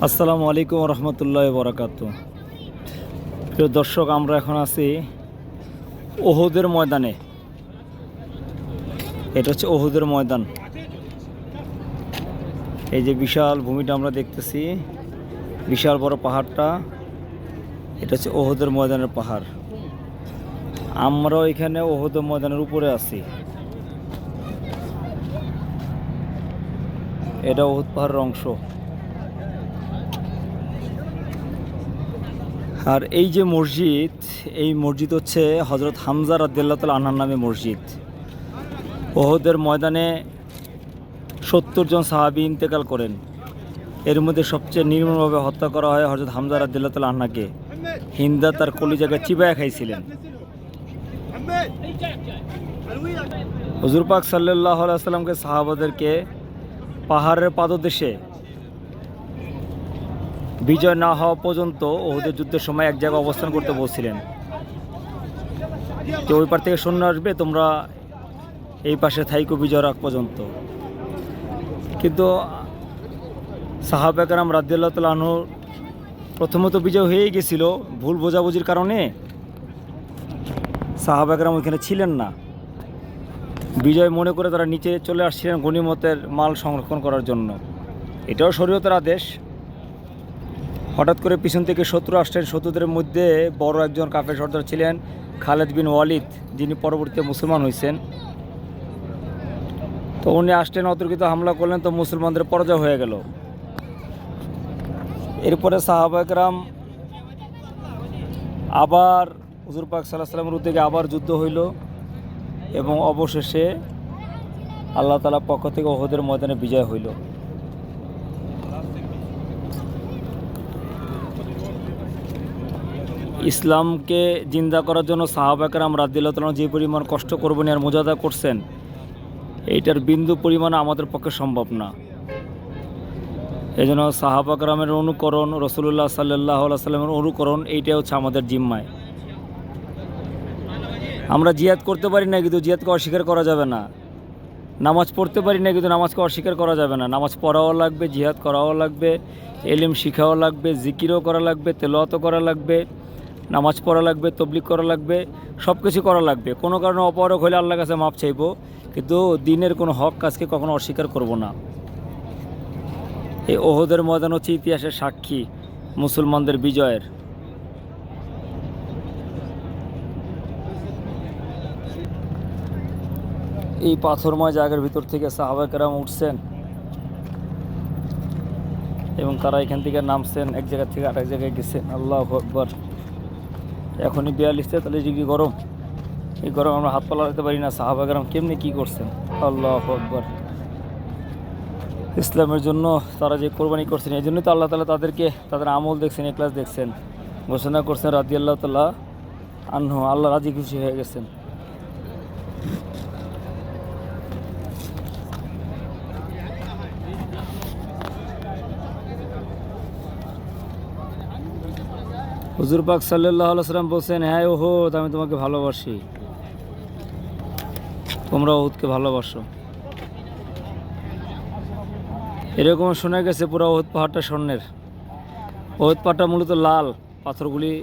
আসসালামু আলাইকুম রহমতুল্লাহ বরাকাতু। প্রিয় দর্শক, আমরা এখন আছি ওহুদের ময়দানে। এটা হচ্ছে ওহুদের ময়দান। এই যে বিশাল ভূমিটা আমরা দেখতেছি, বিশাল বড় পাহাড়টা, এটা হচ্ছে ওহুদের ময়দানের পাহাড়। আমরাও এখানে ওহুদের ময়দানের উপরে আছি। এটা ওহুদ পাহাড়ের অংশ। আর এই যে মসজিদ, এই মসজিদ হচ্ছে হজরত হামজা রাদিয়াল্লাহু তাআলা আনহু নামে মসজিদ। ওহুদের ময়দানে 70 জন সাহাবী ইন্তেকাল করেন। এর মধ্যে সবচেয়ে নির্মমভাবে হত্যা করা হয় হজরত হামজা রাদিয়াল্লাহু তাআলা আনহুকে। হিন্দা তার কলিজাকে চিবায় খাইছিলেন। হুজুর পাক সাল্লাল্লাহু আলাইহি ওয়াসাল্লামকে সাহাবাদেরকে পাহাড়ের পাদদেশে বিজয় না হওয়া পর্যন্ত ওহুদের যুদ্ধের সময় এক জায়গায় অবস্থান করতে বলছিলেন যে ওই পার থেকে সৈন্য আসবে, তোমরা এই পাশে থাইকো বিজয় রাখ পর্যন্ত। কিন্তু সাহাবা কেরাম রাদিয়াল্লাহু তাআলা আনহু প্রথমত বিজয় হয়েই গেছিল, ভুল বোঝাবুঝির কারণে সাহাবা কেরাম ওইখানে ছিলেন না। বিজয় মনে করে তারা নিচে চলে আসছিলেন গনিমতের মাল সংরক্ষণ করার জন্য। এটাও শরীয়তের আদেশ। হঠাৎ করে পিছন থেকে শত্রু আসলেন। শত্রুদের মধ্যে বড় একজন কাফের সর্দার ছিলেন খালেদ বিন ওয়ালিদ, যিনি পরবর্তীতে মুসলমান হয়েছেন। তো উনি আসলেন, অতর্কিত হামলা করলেন, তো মুসলমানদের পরাজয় হয়ে গেল। এরপরে সাহাবা কেরাম আবার হুজুর পাক সাল্লাল্লাহু আলাইহি ওয়াসাল্লামের উদ্যোগে আবার যুদ্ধ হইল এবং অবশেষে আল্লাহ তাআলার পক্ষ থেকে ওহুদের ময়দানে বিজয় হইল। ইসলামকে জিন্দা করার জন্য সাহাবা কেরাম রাদিয়াল্লাহু তাআলা যে পরিমাণ কষ্ট করবেন আর মুজাহাদা করছেন, এইটার বিন্দু পরিমাণ আমাদের পক্ষে সম্ভব না। এই জন্য সাহাবা কেরামের অনুকরণ, রাসূলুল্লাহ সাল্লাল্লাহু আলাইহি ওয়াসাল্লামের অনুকরণ, এইটাই হচ্ছে আমাদের জিম্মায়। আমরা জিহাদ করতে পারি না, কিন্তু জিহাদকে অস্বীকার করা যাবে না। নামাজ পড়তে পারি না, কিন্তু নামাজকে অস্বীকার করা যাবে না। নামাজ পড়াও লাগবে, জিহাদ করাও লাগবে, এলিম শিখাও লাগবে, জিকিরও করা লাগবে, তেলাওয়াতও করা লাগবে, নামাজ পড়া লাগবে, তবলিগ করা লাগবে, সব কিছু করা লাগবে। কোনো কারণে অপরাধ হলে আল্লাহর কাছে মাপ চাইব, কিন্তু দিনের কোনো হক কাজকে কখনো অস্বীকার করব না। এই ওহুদের ময়দান হচ্ছে ইতিহাসের সাক্ষী মুসলমানদের বিজয়ের। এই পাথরময় জায়গার ভিতর থেকে সাহাবা কেরাম উঠছেন এবং তারা এখান থেকে নামছেন, এক জায়গা থেকে আরেক জায়গায় গেছেন। আল্লাহু আকবার। এখনই 42-43 ডিগ্রি গরম। এই গরম আমরা হাত পা লাগাতে পারি না। সাহাবা কেরাম কেমনি কী করছেন! আল্লাহু আকবার। ইসলামের জন্য তারা যে কোরবানি করছেন, এই জন্যই তো আল্লাহ তাআলা তাদেরকে তাদের আমল দেখছেন, ইখলাস দেখছেন, ঘোষণা করছেন রাদিয়াল্লাহু তাআলা আনহু। আল্লাহ রাজি খুশি হয়ে গেছেন। হুজুর পাক সাল্লাল্লাহু আলাইহি ওয়াসাল্লাম বলছেন, হ্যাঁ ওহুদ, আমি তোমাকে ভালোবাসি, তোমরা ওহুদকে ভালোবাসো। এরকম শোনা গেছে পুরো ওহুদ পাহাড়টা স্বর্ণের। ওহুদ পাহাড়টা মূলত লাল পাথরগুলি,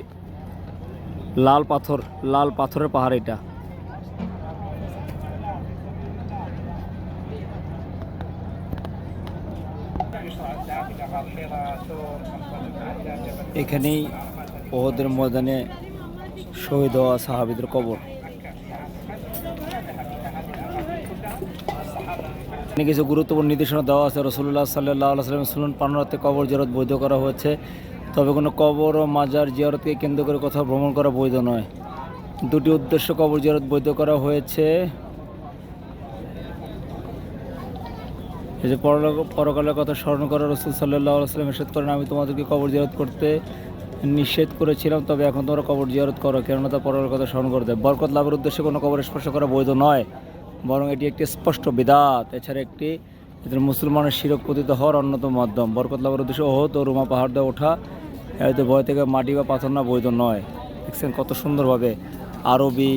লাল পাথর, লাল পাথরের পাহাড় এটা। এখানেই ওহুদের ময়দানে শহীদ হওয়া সাহাবীদের কবর। এখানে কিছু গুরুত্বপূর্ণ নির্দেশনা দেওয়া আছে। রাসূলুল্লাহ সাল্লাল্লাহু আলাইহি ওয়াসাল্লাম সুন্নাত 15 কবর জিয়ারত বৈধ করা হয়েছে, তবে কোনো কবর ও মাজার জিয়ারতকে কেন্দ্র করে কোথাও ভ্রমণ করা বৈধ নয়। দুটি উদ্দেশ্য কবর জিয়ারত বৈধ করা হয়েছে। এই যে পরকালের কথা স্মরণ করা, রাসূল সাল্লাল্লাহু আলাইহি ওয়াসাল্লাম ইরশাদ করেন, আমি তোমাদেরকে কবর জিয়ারত করতে নিষেধ করেছিলাম, তবে এখন তোমরা কবর জিয়ারত করো, কেননা তা পরকালের কথা স্মরণ করে দেয়। বরকত লাভের উদ্দেশ্যে কোনো কবর স্পর্শ করা বৈধ নয়, বরং এটি একটি স্পষ্ট বিদআত। এছাড়া একটি মুসলমানের শিরক পতিত হওয়ার অন্যতম মাধ্যম। বরকত লাভের উদ্দেশ্যে ওহুদ ও রুমা পাহাড় দিয়ে ওঠা, এতে ভয় থেকে মাটি বা পাথর না, বৈধ নয়। দেখছেন কত সুন্দরভাবে আরবি,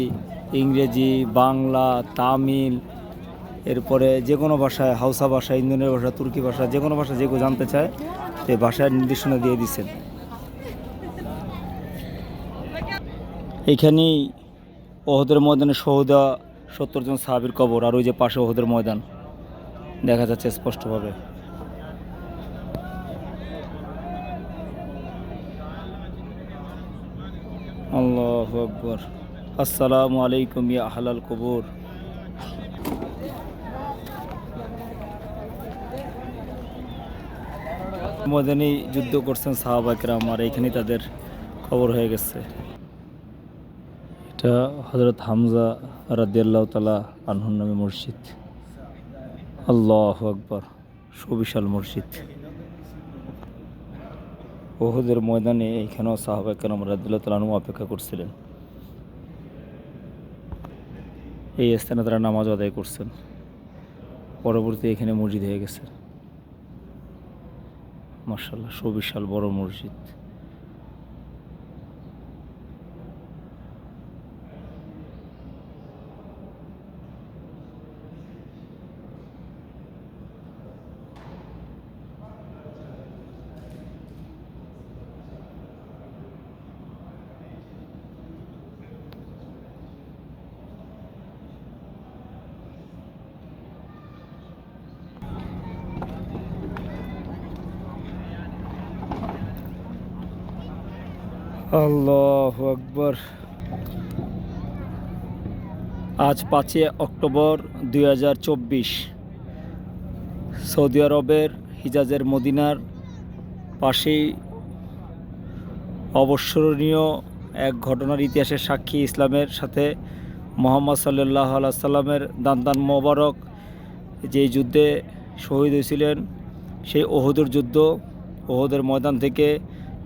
ইংরেজি, বাংলা, তামিল, এরপরে যে কোনো ভাষায়, হাউসা ভাষা, ইন্দোনেশীয় ভাষা, তুর্কি ভাষা, যে কোনো ভাষা যে কেউ জানতে চায় এই ভাষার নির্দেশনা দিয়ে দিচ্ছেন। এইখানেই ওহদের ময়দানে শহীদা 70 জন সাহাবীর কবর, আর ওই যে পাশে ওহদের ময়দান দেখা যাচ্ছে স্পষ্টভাবে। আল্লাহু আকবার। আসসালামু আলাইকুম ইয়া আহলাল কবর। ময়দানে যুদ্ধ করছেন সাহাবা কেরাম, আর এখানেই তাদের কবর হয়ে গেছে। এটা হযরত হামজা রাদিয়াল্লাহু তাআলা আনহুর নামে মসজিদ। আল্লাহু আকবার, সুবিশাল মসজিদ। ওহদের ময়দানে এখানেও সাহাবা কেরাম রাদিয়াল্লাহু তাআলা আনহু অপেক্ষা করছিলেন। এই স্থানে তারা নামাজ আদায় করছেন। পরবর্তী এখানে মসজিদ হয়ে গেছে। মাশাআল্লাহ, সুবিশাল বড় মসজিদ। আল্লাহু আকবার। আজ 5 অক্টোবর 2024, সৌদি আরবের হিজাজের মদিনার পাশেই অবস্মরণীয় এক ঘটনার ইতিহাসের সাক্ষী ইসলামের সাথে মুহাম্মদ সাল্লাল্লাহু আলাইহি সাল্লামের দান মোবারক যেই যুদ্ধে শহীদ হয়েছিলেন, সেই ওহদের যুদ্ধ। ওহদের ময়দান থেকে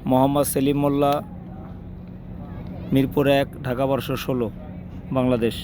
মোহাম্মদ সেলিম মোল্লা, মিরপুর 1, ঢাকা 1216, বাংলাদেশ।